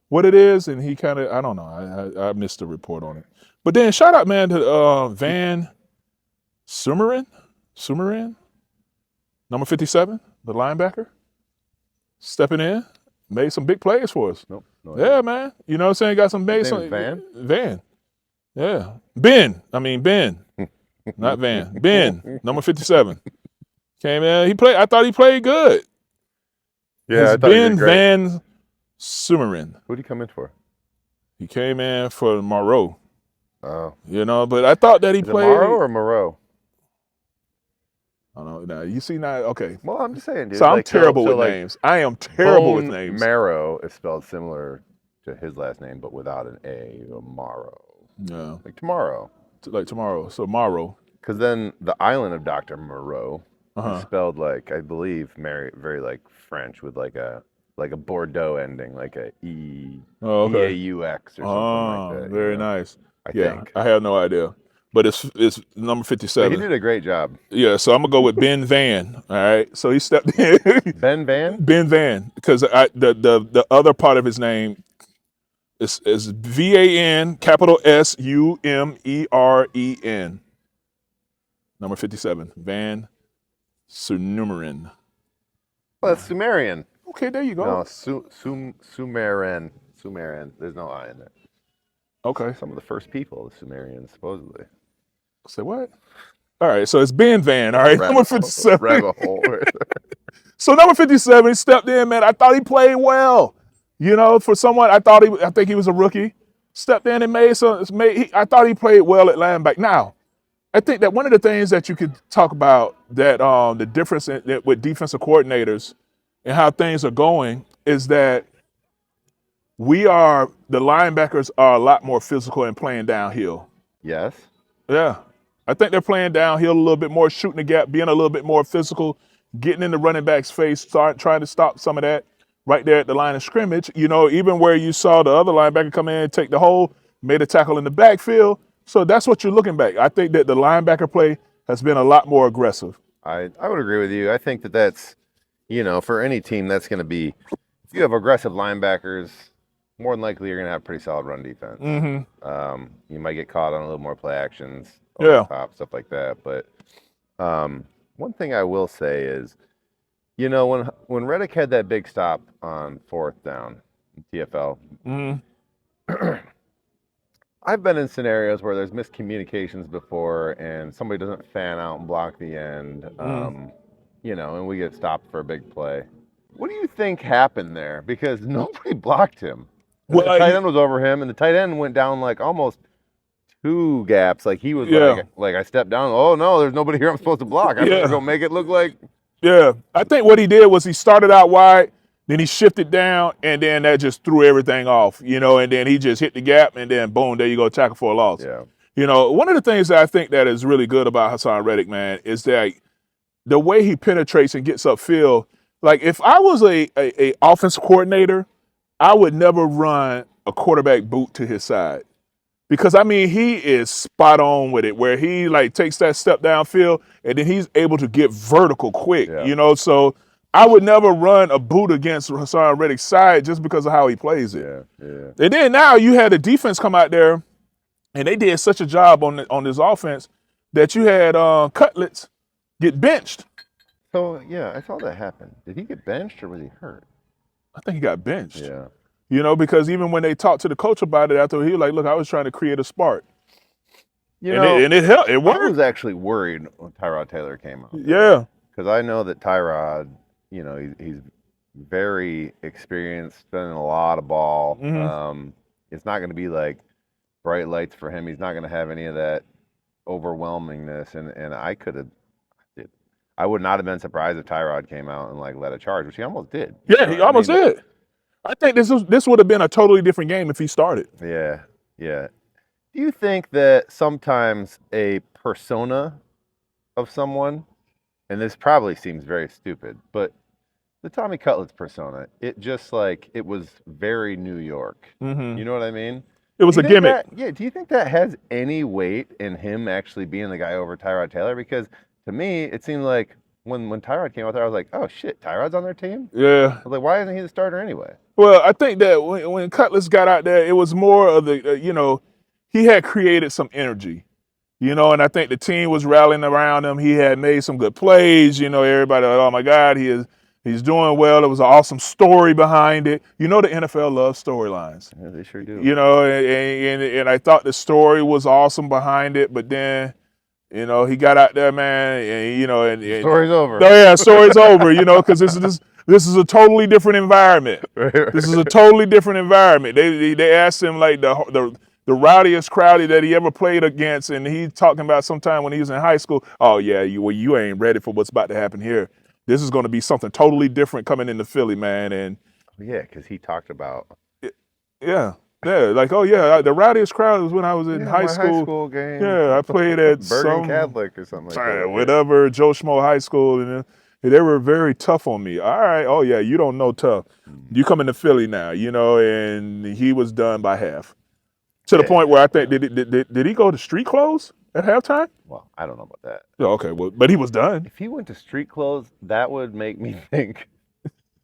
what it is, and he kind of. I don't know. I missed the report on it. But then shout out, man, to Van Sumeren, number 57, the linebacker, stepping in, made some big plays for us. Nope. No yeah, man. You know what I'm saying? Got some base. Van. Yeah. Ben, not Van. Ben, number 57. Came in. I thought he played good. Yeah, I thought Ben he did great. Van Sumeren. Who did he come in for? He came in for Moreau. Oh. But I thought that he played. Morrow or Moreau? I don't know. Now you see now. Okay. Well, I'm just saying, dude. So I'm terrible with names. I am terrible with names. Marrow is spelled similar to his last name, but without an A. Morrow. Yeah. Like tomorrow. Like tomorrow. So Morrow. Because then the island of Dr. Moreau Uh-huh. is spelled like, I believe, very like French with like a Bordeaux ending, like a E. Oh, okay. E-A-U-X or something like that. Very nice. I think. I have no idea. But it's number 57. He did a great job. Yeah, so I'm gonna go with Ben Van. All right, so he stepped in. Ben Van. Ben Van, because the other part of his name is VAN capital SUMEREN. Number 57, Van Sumeren. Well, that's Sumerian. Okay, there you go. No, Sumerian. There's no I in there. Okay. Some of the first people, the Sumerians, supposedly. Say what? All right, so it's Ben Van. All right, number 57. Rabbit hole. So number 57, he stepped in, man. I thought he played well. For someone, I think he was a rookie. Stepped in and I thought he played well at linebacker. Now, I think that one of the things that you could talk about that the difference with defensive coordinators and how things are going is that the linebackers are a lot more physical and playing downhill. Yes. Yeah. I think they're playing downhill a little bit more, shooting the gap, being a little bit more physical, getting in the running back's face, trying to stop some of that right there at the line of scrimmage. Even where you saw the other linebacker come in, take the hole, made a tackle in the backfield. So that's what you're looking back. I think that the linebacker play has been a lot more aggressive. I would agree with you. I think that's, for any team, that's going to be, if you have aggressive linebackers, more than likely you're going to have pretty solid run defense. Mm-hmm. You might get caught on a little more play actions, over the top, stuff like that. But One thing I will say is, you know, when Reddick had that big stop on 4th down, TFL, Mm-hmm. I've been in scenarios where there's miscommunications before and somebody doesn't fan out and block the end, you know, and we get stopped for a big play. What do you think happened there? Because nobody blocked him. And Well, the tight end was over him, and the tight end went down like almost 2 gaps. Like he was Yeah. like I stepped down. Oh no, there's nobody here I'm supposed to block. I'm Yeah. gonna go make it look like. Yeah, I think what he did was he started out wide, then he shifted down, and then that just threw everything off, you know, and then he just hit the gap, and then boom, there you go, tackle for a loss. Yeah. You know, one of the things that I think that is really good about Hassan Reddick, man, is that the way he penetrates and gets upfield. Like if I was a offense coordinator, I would never run a quarterback boot to his side. Because I mean, he is spot on with it, where he like takes that step downfield and then he's able to get vertical quick, Yeah. you know. So I would never run a boot against Hassan Reddick's side just because of how he plays it. Yeah. Yeah. And then now you had the defense come out there, and they did such a job on this offense that you had Cutlets get benched. So yeah, I saw that happen. Did he get benched or was he hurt? I think he got benched. Yeah. You know, because even when they talked to the coach about it after, he was like, "Look, I was trying to create a spark." You and know, it helped. It I worked. was actually worried when Tyrod Taylor came out. Yeah. Because I know that Tyrod, you know, he's very experienced, spending a lot of ball. It's not going to be like bright lights for him. He's not going to have any of that overwhelmingness. And I would not have been surprised if Tyrod came out and like led a charge, which he almost did. Yeah, he almost did. I think this would have been a totally different game if he started. Yeah, yeah. Do you think that sometimes a persona of someone, and this probably seems very stupid, but the Tommy Cutlets persona, it just like, it was very New York. Mm-hmm. You know what I mean? It was a gimmick. Do you think that has any weight in him actually being the guy over Tyrod Taylor? Because to me, it seemed like when Tyrod came out there, I was like, oh shit, Tyrod's on their team? Yeah. I was like, why isn't he the starter anyway? Well, I think that when Cutlets got out there, it was more of the, you know, he had created some energy, you know, and I think the team was rallying around him. He had made some good plays, you know, everybody, oh my God, he's doing well. There was an awesome story behind it. You know, the NFL loves storylines. Yeah, they sure do. You know, and I thought the story was awesome behind it, but then, you know, he got out there, man, and, you know, and Story's over. Oh, yeah, story's over, you know, because this is a totally different environment. This is a totally different environment. They asked him like the rowdiest crowdy that he ever played against, and he's talking about sometime when he was in high school. Oh yeah, you ain't ready for what's about to happen here. This is going to be something totally different coming into Philly, man. And yeah, because he talked about like, oh yeah, the rowdiest crowd was when I was in high school. High school game. Yeah, I played at Bergen Catholic or something like that. Whatever, Joe Schmo High School, and they were very tough on me. All right, oh yeah, you don't know tough. You come into Philly now, you know, and he was done by half. To the point where I think did he go to street clothes at halftime? Well, I don't know about that. Oh, okay, well, but he was done. If he went to street clothes, that would make me think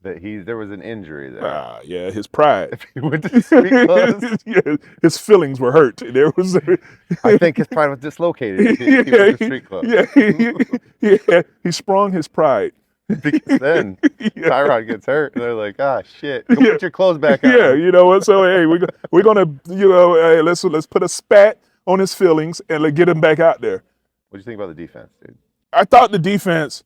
that there was an injury there. Yeah, his pride. If he went to street clothes, Yeah, his feelings were hurt. There was. I think his pride was dislocated. If he went to street clothes. He sprung his pride. Because then Tyrod gets hurt, and they're like, "Ah, shit! Go put your clothes back on." Yeah, you know what? So hey, we're gonna, you know, hey, let's put a spat on his feelings and get him back out there. What do you think about the defense, dude? I thought the defense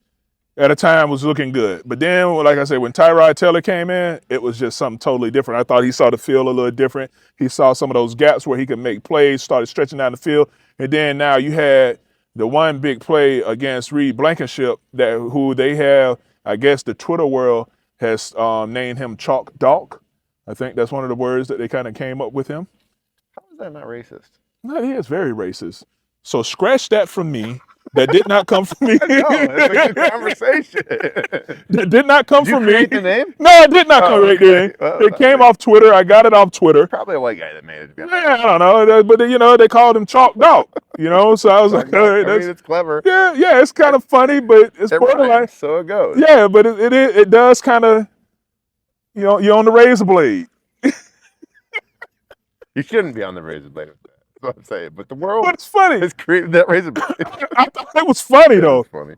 at a time was looking good, but then, like I said, when Tyrod Taylor came in, it was just something totally different. I thought he saw the field a little different. He saw some of those gaps where he could make plays, started stretching down the field, and then now you had the one big play against Reed Blankenship who they have, I guess the Twitter world has named him Chalk Dawk. I think that's one of the words that they kind of came up with him. How is that not racist? No, he is very racist. So scratch that from me. That did not come from me. No, it's a good conversation. That did not come from me. Did you create the name? No, it did not come right there. Well, It came off Twitter. I got it off Twitter. Probably a white guy that made it. Yeah, I don't know, but you know they called him Chalk Dawg. You know, so I was like, all right, I mean, it's clever. yeah, it's kind of funny, but it's It borderline. rhymes, so it goes. Yeah, but it does kind of, you know, you're on the razor blade. You shouldn't be on the razor blade with that. what I'm saying. But the world But it's funny. has created that raisin. I thought it was funny though. Funny.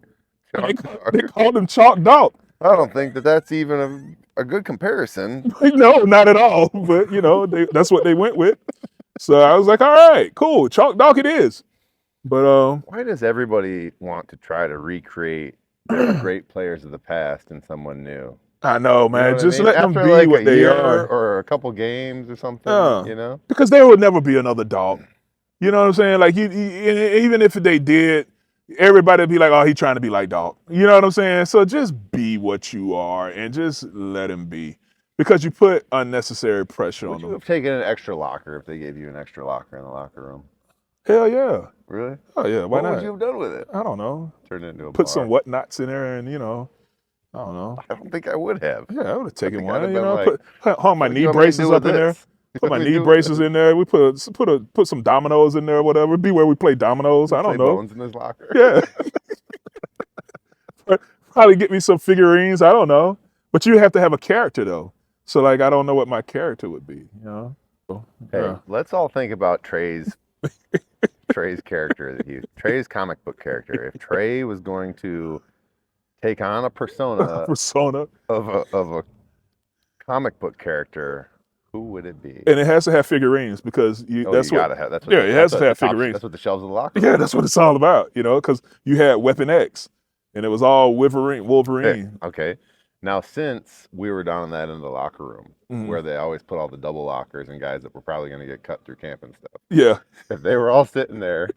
They called him Chalk Dog. I don't think that that's even a good comparison. No, not at all. But that's what they went with. So I was like, all right, cool, Chalk Dog it is. But Why does everybody want to try to recreate the great players of the past in someone new? I know, man. You know what Just I mean? let After them be like what a they year are. or a couple games or something, Because there will never be another dog. You know what I'm saying? Like, even if they did, everybody would be like, oh, he's trying to be like dog. You know what I'm saying? So just be what you are and just let him be. Because you put unnecessary pressure Would on you them. have taken an extra locker if they gave you an extra locker in the locker room? Hell yeah. Really? Oh, yeah. Why What not? would you have done with it? I don't know. Turned it into a Put bar. some whatnots in there and, I don't know. I don't think I would have. Yeah, I would have taken think I'd one. have been like, Hung my what do knee you want me to braces do with up in there. this? Put my What do we knee do with braces this? in there. We put some dominoes in there or whatever. Be where we play dominoes. I don't Play know. Bones in his locker. Yeah. Probably get me some figurines. I don't know. But you have to have a character though. So like I don't know what my character would be, Hey, Yeah. let's all think about Trey's character Trey's comic book character. If Trey was going to take on a persona Persona. of a comic book character, who would it be? And it has to have figurines because that's you what gotta have. That's what. yeah, it has to have the top- figurines. That's what the shelves of the locker. Yeah, that's what it's all about, because you had Weapon X and it was all Wolverine. Okay. Now, since we were down in that end of the locker room Mhm. where they always put all the double lockers and guys that were probably going to get cut through camp and stuff, Yeah. if they were all sitting there,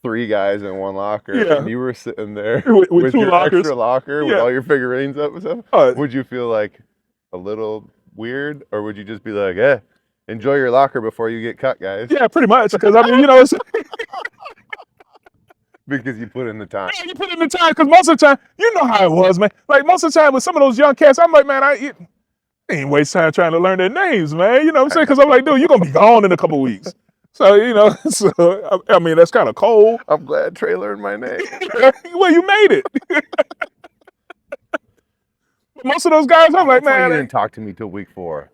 3 guys in one locker, Yeah. and you were sitting there With 2 your lockers. extra locker with Yeah. all your figurines up and stuff, Uh, would you feel like a little weird, or would you just be like, enjoy your locker before you get cut, guys? Yeah, pretty much. Because it's Because you put in the time. you put in the time. Because most of the time, you know how it was, man. Like most of the time with some of those young cats, I'm like, man, I ain't waste time trying to learn their names, man. You know what I'm saying? Because I'm like, dude, you're gonna be gone in a couple weeks. So I mean, that's kind of cold. I'm glad Trey learned my name. Well, you made it. Most of those guys, I'm like, That's why man. you didn't talk to me till week 4.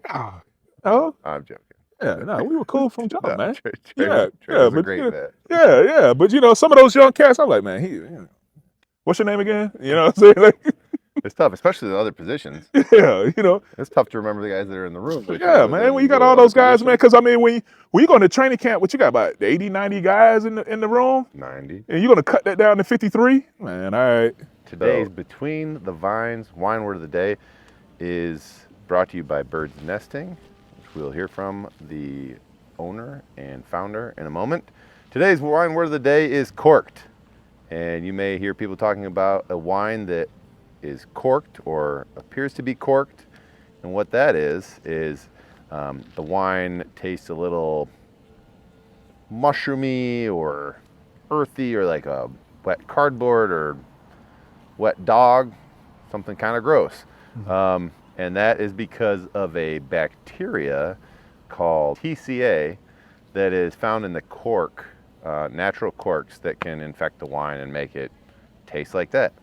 Oh, I'm joking. yeah, no, we were cool from jump, No, man. Trey Yeah, was a but great vet. Yeah, but some of those young cats, I'm like, man, what's your name again? You know what I'm saying? Like, It's tough, especially the other positions. yeah, It's tough to remember the guys that are in the room. But yeah, man, when you got all those guys, man, because I mean, when you go into training camp, what you got about 80, 90 guys in the room, 90. and you're gonna cut that down to 53, man. All right. Today's Between the Vines wine word of the day is brought to you by Birds Nesting, which we'll hear from the owner and founder in a moment. Today's wine word of the day is corked. And you may hear people talking about a wine that is corked or appears to be corked. And what that is the wine tastes a little mushroomy or earthy or like a wet cardboard or wet dog, something kind of gross. And that is because of a bacteria called TCA that is found in the cork, natural corks that can infect the wine and make it taste like that.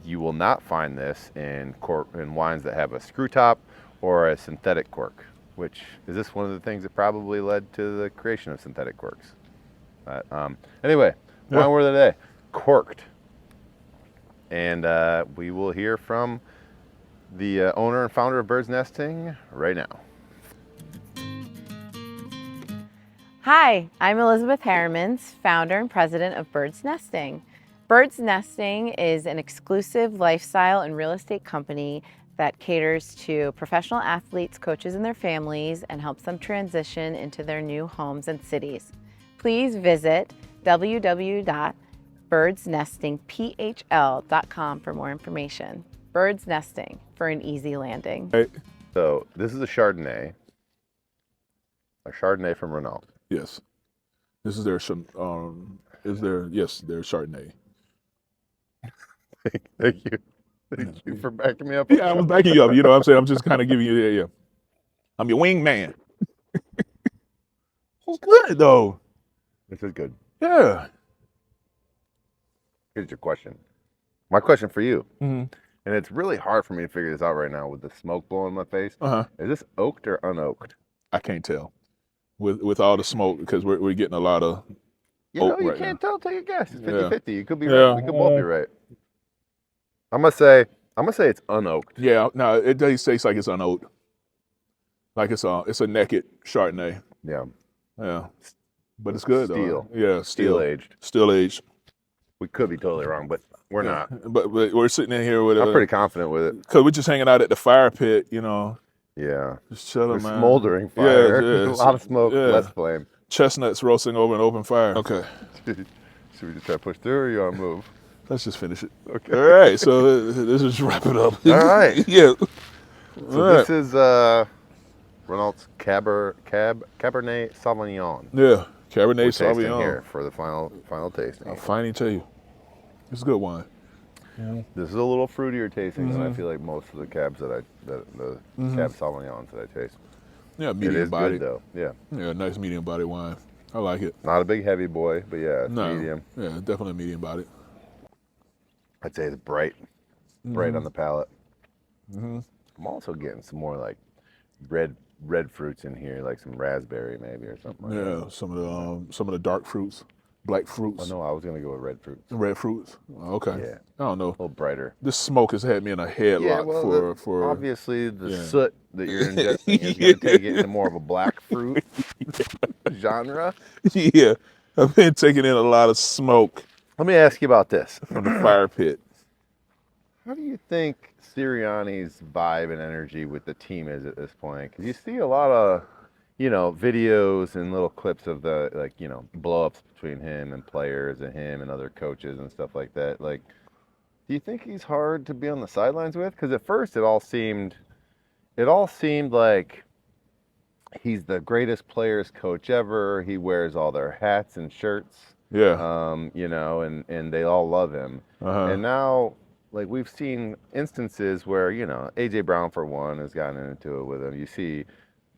You will not find this in wines that have a screw top or a synthetic cork, which is this one of the things that probably led to the creation of synthetic corks. Anyway, wine word of the day, corked. And we will hear from the owner and founder of Birds Nesting right now. Hi, I'm Elizabeth Herremans, founder and president of Birds Nesting. Birds Nesting is an exclusive lifestyle and real estate company that caters to professional athletes, coaches, and their families and helps them transition into their new homes and cities. Please visit www.birdsnestingphl.com for more information. Birds Nesting for an easy landing. Hey, So this is a Chardonnay from Renault. yes, this is their their Chardonnay. Thank you. Thank you for backing me up. Yeah, I was backing you up. You know what I'm saying? I'm just kind of giving you, yeah. I'm your wingman. It's good, though. This is good. Yeah. Here's your question. My question for you, Mm-hmm. and it's really hard for me to figure this out right now with the smoke blowing in my face. Uh-huh. Is this oaked or unoaked? I can't tell. with all the smoke because we're getting a lot of You know, oak you right can't now. tell till you guess. It's Yeah. 50-50. You could be Yeah. right. We could both be right. I'm gonna say it's unoaked. Yeah, no, it does taste like it's unoaked. Like it's a naked Chardonnay. Yeah. Yeah. But it's good Steel. though. Yeah, Steel aged. Still aged. We could be totally wrong, but we're not. But we're sitting in here with I'm pretty confident with it. because we're just hanging out at the fire pit, you know, Yeah. just chilling, There's man. smoldering fire. Yeah, A lot of smoke, yeah. less flame. Chestnuts roasting over an open fire. Okay, Should we just try to push through or you want to move? let's just finish it. Okay. All right, so let's just wrap it up. All right. Yeah. So All this right. is Renault's Cabernet Sauvignon. Yeah, Cabernet We're tasting Sauvignon. here for the final tasting. I'll finally tell you, it's a good wine. This is a little fruitier tasting than I Mm-hmm. feel like most of the cabs the Cab Sauvignons that I taste. Yeah, It medium is body. good though. Yeah. Yeah, nice medium body wine. I like it. Not a big heavy boy, but yeah, it's No, medium. yeah, definitely medium body. I'd say it's bright on the palate. Mm-hmm. I'm also getting some more like red fruits in here, like some raspberry maybe or something. Like that. Yeah, some of the dark fruits, black fruits, Oh no, I was gonna go with red fruits. red fruits. Okay. Yeah. I don't know. A little brighter. This smoke has had me in a headlock for obviously the yeah. soot that you're ingesting is gonna take it into more of a black fruit genre. yeah. I've been taking in a lot of smoke Let me ask you about this. from the fire pit. How do you think Sirianni's vibe and energy with the team is at this point? Because you see a lot of, videos and little clips of the blow-ups between him and players and him and other coaches and stuff like that. Like, do you think he's hard to be on the sidelines with? Because at first it all seemed like he's the greatest players coach ever. He wears all their hats and shirts. Yeah. And they all love him. Uh-huh. And now, like, we've seen instances where, AJ Brown for one has gotten into it with him. You see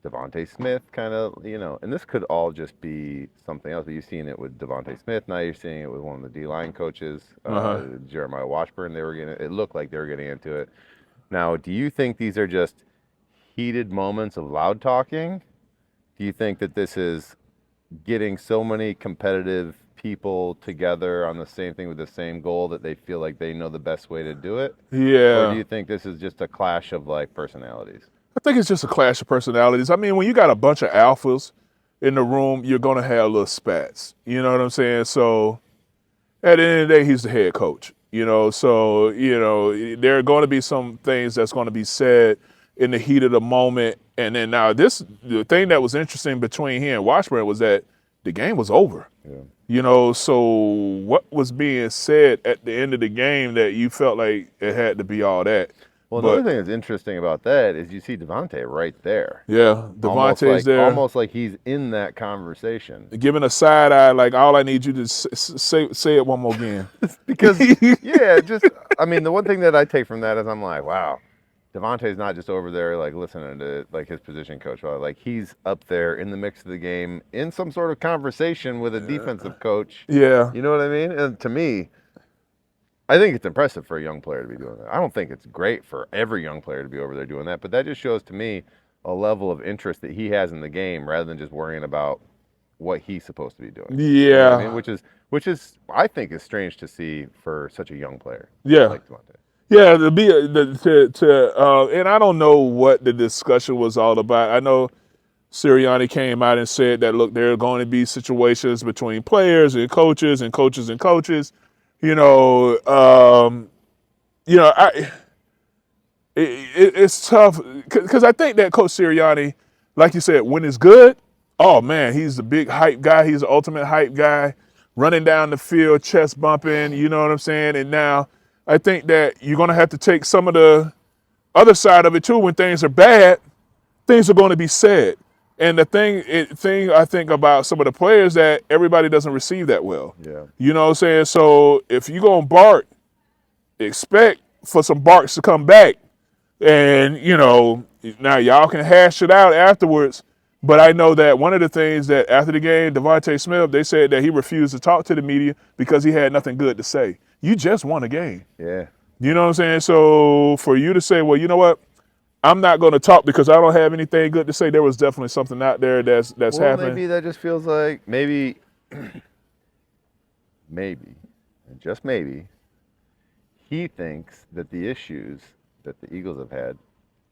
Devontae Smith kind of, and this could all just be something else, but you've seen it with Devontae Smith. Now you're seeing it with one of the D-line coaches, Jeremiah Washburn. It looked like they were getting into it. Now, do you think these are just heated moments of loud talking? Do you think that this is getting so many competitive people together on the same thing with the same goal that they feel like they know the best way to do it? Yeah. Or do you think this is just a clash of like personalities? I think it's just a clash of personalities. I mean, when you got a bunch of alphas in the room, you're going to have little spats. You know what I'm saying? So at the end of the day, he's the head coach. So, there are going to be some things that's going to be said in the heat of the moment. And then now the thing that was interesting between he and Washburn was that the game was over. Yeah. So what was being said at the end of the game that you felt like it had to be all that? Well, another thing that's interesting about that is you see Devontae right there. Yeah, Devontae's there. Almost like he's in that conversation. Giving a side eye, like, all I need you to say it one more again. Because, the one thing that I take from that is I'm like, wow, Devontae's not just over there, like, listening to, like, his position coach. Like, he's up there in the mix of the game in some sort of conversation with a defensive coach. Yeah. You know what I mean? And to me, I think it's impressive for a young player to be doing that. I don't think it's great for every young player to be over there doing that, but that just shows to me a level of interest that he has in the game rather than just worrying about what he's supposed to be doing. Yeah. You know what I mean? Which is I think is strange to see for such a young player. Yeah. Like Devontae. Yeah, and I don't know what the discussion was all about. I know Sirianni came out and said that, look, there are going to be situations between players and coaches and coaches and coaches. It's tough because I think that Coach Sirianni, like you said, when it's good, oh man, he's the big hype guy. He's the ultimate hype guy, running down the field, chest bumping. You know what I'm saying? And now I think that you're going to have to take some of the other side of it too. When things are bad, things are going to be said. And the thing I think about some of the players that everybody doesn't receive that well. Yeah. You know what I'm saying? So if you're going to bark, expect for some barks to come back. And, now y'all can hash it out afterwards. But I know that one of the things that after the game, Devontae Smith, they said that he refused to talk to the media because he had nothing good to say. You just won a game. Yeah. You know what I'm saying? So for you to say, well, you know what? I'm not going to talk because I don't have anything good to say. There was definitely something out there that's Well, happening. maybe that just feels like maybe, and just maybe, he thinks that the issues that the Eagles have had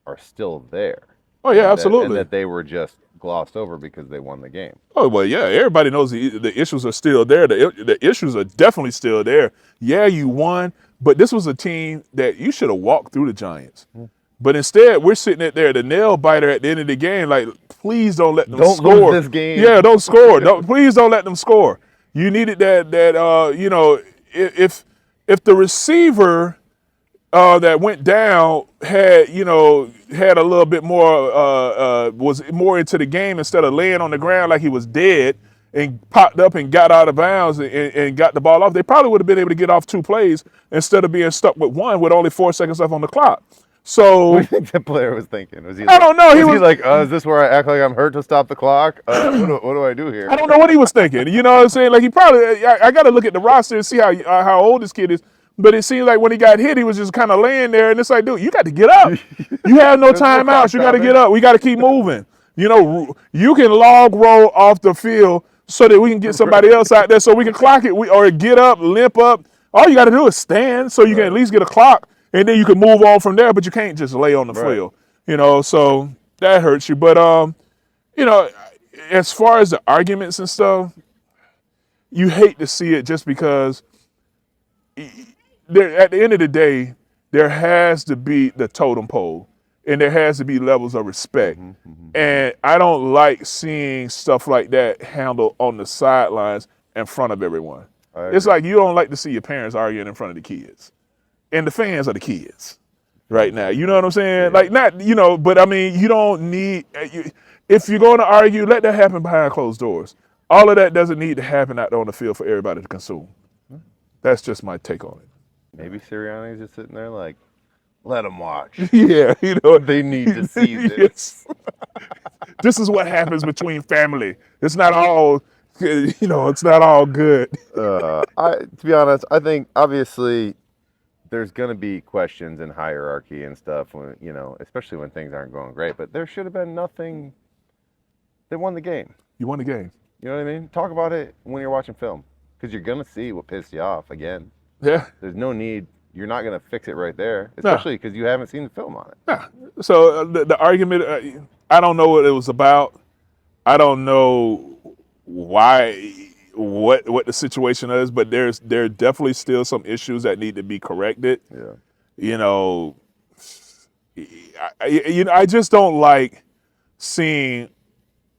are still there. Oh yeah, and absolutely. that they were just glossed over because they won the game. Oh well, yeah. Everybody knows the issues are still there. The issues are definitely still there. Yeah, you won, but this was a team that you should have walked through the Giants. But instead, we're sitting at there, the nail biter at the end of the game. Like, please don't let them Don't score. lose this game. Yeah, don't score. Please don't let them score. You needed that. You know, if the receiver that went down had a little bit more was more into the game instead of laying on the ground like he was dead and popped up and got out of bounds and got the ball off, they probably would have been able to get off 2 plays instead of being stuck with 1 with only 4 seconds left on the clock. So What do you think the player was thinking? Was he? I don't know. Was he like, is this where I act like I'm hurt to stop the clock? What do I do here? I don't know what he was thinking. You know what I'm saying? Like he probably. I got to look at the roster and see how old this kid is. But it seems like when he got hit, he was just kind of laying there, and it's like, dude, you got to get up. You have no timeouts. You got to get up. We got to keep moving. You know, you can log roll off the field so that we can get somebody else out there so we can clock it. Or get up, limp up. All you got to do is stand so you can at least get a clock, and then you can move on from there. But you can't just lay on the field. You know, so that hurts you. But you know, as far as the arguments and stuff, you hate to see it just because. At the end of the day, there has to be the totem pole, and there has to be levels of respect. And I don't like seeing stuff like that handled on the sidelines in front of everyone. It's like you don't like to see your parents arguing in front of the kids, and the fans are the kids right now. You know what I'm saying? Like not, you know, but I mean, you don't need. If you're going to argue, let that happen behind closed doors. All of that doesn't need to happen out there on the field for everybody to consume. That's just my take on it. Maybe Sirianni's just sitting there like, let them watch. Yeah, you know. They need to see this. Yes. This is what happens between family. It's not all, it's not all good. To be honest, I think obviously there's going to be questions and hierarchy and stuff when, especially when things aren't going great, but there should have been nothing. They won the game. You won the game. You know what I mean? Talk about it when you're watching film because you're going to see what pissed you off again. Yeah. There's no need. You're not going to fix it right there, especially because you haven't seen the film on it. Yeah. So the argument, I don't know what it was about. I don't know why, what the situation is, but there are definitely still some issues that need to be corrected. Yeah. I just don't like seeing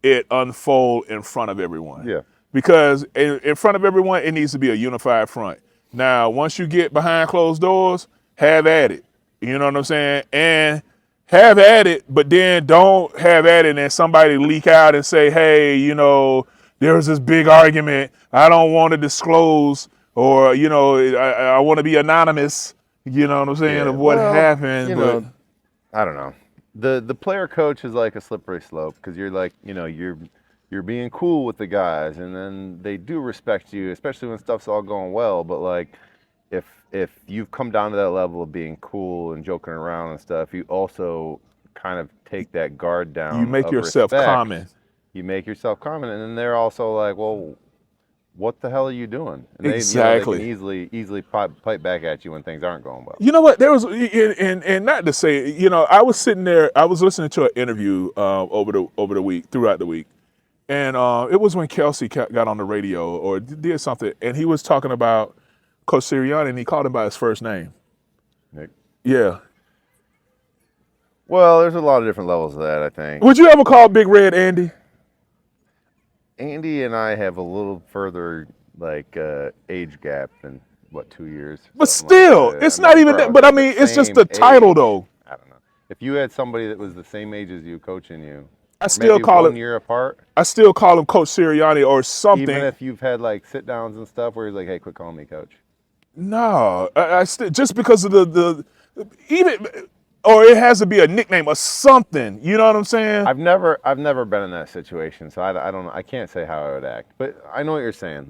it unfold in front of everyone. Yeah. Because in front of everyone, it needs to be a unified front. Now, once you get behind closed doors, have at it. You know what I'm saying? And have at it, but then don't have at it and then somebody leak out and say, hey, there was this big argument. I don't want to disclose or, I want to be anonymous, you know what I'm saying, of what happened. I don't know. The player coach is like a slippery slope because you're like, you're being cool with the guys, and then they do respect you, especially when stuff's all going well. But like, if you've come down to that level of being cool and joking around and stuff, you also kind of take that guard down. You make yourself common. You make yourself common, and then they're also like, well, what the hell are you doing? And Exactly. They can easily pipe back at you when things aren't going well. You know what? There was, and not to say, I was sitting there, I was listening to an interview throughout the week. And it was when Kelsey got on the radio or did something, and he was talking about Coach Sirianni, and he called him by his first name. Nick. Yeah. Well, there's a lot of different levels of that, I think. Would you ever call Big Red Andy? Andy and I have a little further, age gap than, 2 years? But still, like it's not even that. But I mean, it's just the title, though. I don't know. If you had somebody that was the same age as you coaching you, I still call him 1 year apart. I still call him Coach Sirianni or something. Even if you've had sit downs and stuff where he's like, "Hey, quit calling me coach." No, I still just because of or it has to be a nickname or something. You know what I'm saying? I've never been in that situation, so I don't know. I can't say how I would act, but I know what you're saying.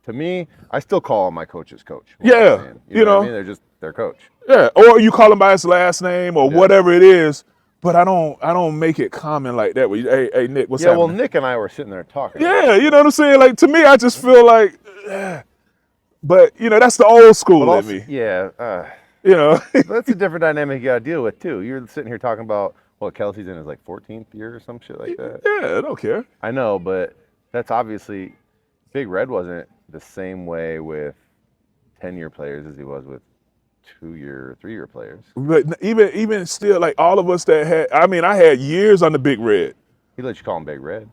To me, I still call my coaches coach. Yeah, you know what I mean? They're coach. Yeah, or you call him by his last name or whatever it is. But I don't make it common like that. Hey Nick, what's happening? Well, Nick and I were sitting there talking. Yeah, you know what I'm saying? Like, to me, I just feel like, but, that's the old school in me. Yeah. That's a different dynamic you got to deal with, too. You're sitting here talking about, Kelsey's in his, 14th year or some shit like that. Yeah, I don't care. I know, but that's obviously, Big Red wasn't the same way with 10-year players as he was with 2-year, 3-year players. But even still, like, all of us that had, I had years on the Big Red. He let you call him Big Red.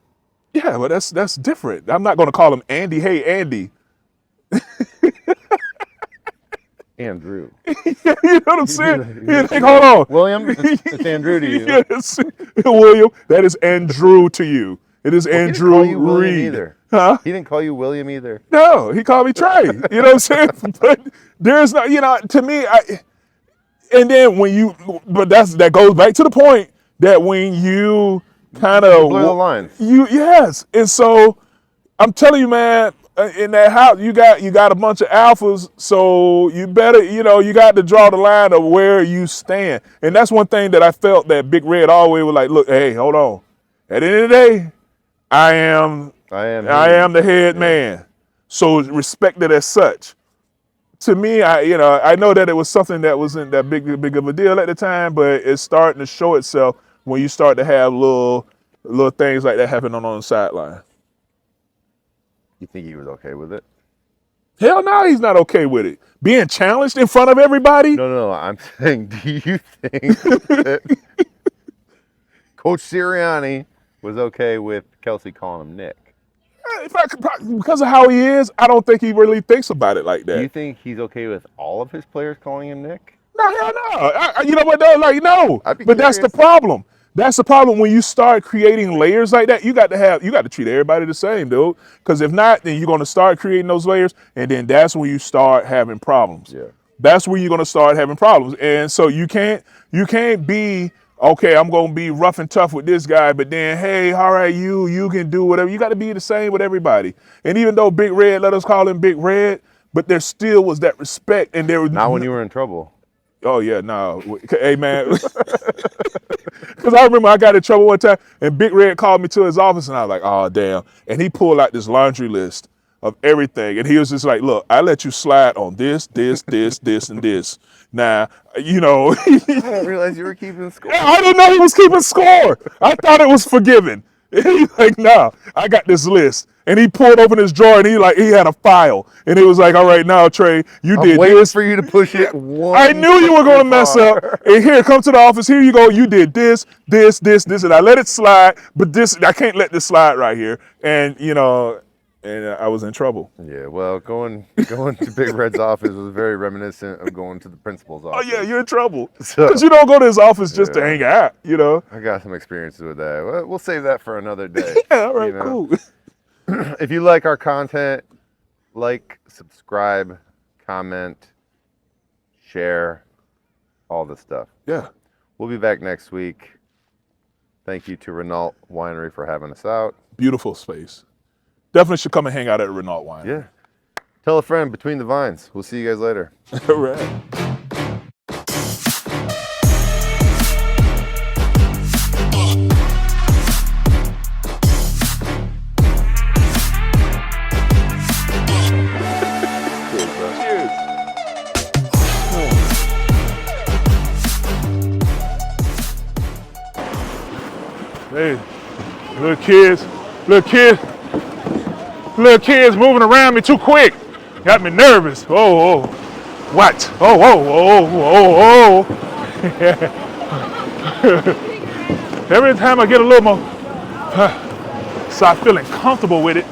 Yeah, but that's different. I'm not going to call him Andy. Hey, Andy. Andrew. You know what I'm saying? Like, hold on. William, it's Andrew to you. Yes, William, that is Andrew to you. It is Andrew he didn't call you Reed. William either. Huh? He didn't call you William either. No, he called me Trey. You know what I'm saying? But there's not, to me, and then but that goes back to the point that when you kind of blur the lines. Yes. And so I'm telling you, man, in that house, you got a bunch of alphas, so you better, you got to draw the line of where you stand. And that's one thing that I felt that Big Red always was like, look, hey, hold on. At the end of the day, I am the head man. So respect it as such. To me, I know that it was something that wasn't that big of a deal at the time, but it's starting to show itself when you start to have little things like that happening on the sideline. You think he was okay with it? Hell no, he's not okay with it. Being challenged in front of everybody? No, I'm saying, do you think that Coach Sirianni was okay with Kelsey calling him Nick? Because of how he is, I don't think he really thinks about it like that. Do you think he's okay with all of his players calling him Nick? No, hell no. You know what, though? Like, no. But that's the problem. That's the problem when you start creating layers like that. You got to treat everybody the same, dude. Because if not, then you're going to start creating those layers, and then that's when you start having problems. Yeah. That's when you're going to start having problems. And so you can't be, okay, I'm going to be rough and tough with this guy, but then, hey, all right, you can do whatever. You got to be the same with everybody. And even though Big Red, let us call him Big Red, but there still was that respect, and there was not when you were in trouble. Oh yeah, no. Hey man, because I remember I got in trouble one time, and Big Red called me to his office, and I was like, oh damn, and he pulled out this laundry list of everything, and he was just like, look, I let you slide on this, and this. Now, I didn't realize you were keeping score. I didn't know he was keeping score. I thought it was forgiven. He's like, nah, I got this list. And he pulled open his drawer, and he had a file. And he was like, all right, now, Trey, I'm did waiting this. For you to push it. I knew you were going to mess up. And here, come to the office. Here you go. You did this. And I let it slide. But I can't let this slide right here. And, and I was in trouble. Yeah, well, going to Big Red's office was very reminiscent of going to the principal's office. Oh, yeah, you're in trouble. Because you don't go to his office just to hang out, I got some experiences with that. We'll save that for another day. Yeah, all right, cool. If you like our content, like, subscribe, comment, share, all the stuff. Yeah. We'll be back next week. Thank you to Renault Winery for having us out. Beautiful space. Definitely should come and hang out at Renault Winery. Yeah. Tell a friend, Between the Vines. We'll see you guys later. All right. Hey, little kids moving around me too quick. Got me nervous. Oh. What? Oh. Every time I get a little more, start feeling comfortable with it.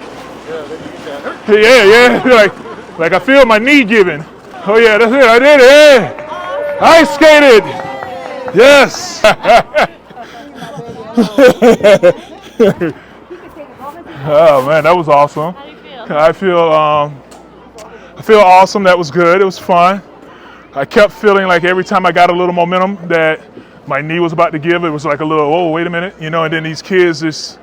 Yeah. Like I feel my knee giving. Oh yeah, that's it. I did it. Yeah. I skated. Yes. Oh man, that was awesome. How do you feel? I feel awesome. That was good. It was fun. I kept feeling like every time I got a little momentum that my knee was about to give, it was like a little, oh, wait a minute, and then these kids just,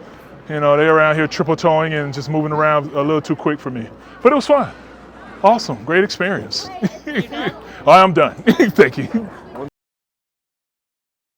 they're around here triple toeing and just moving around a little too quick for me. But it was fun. Awesome. Great experience. I'm done. Thank you.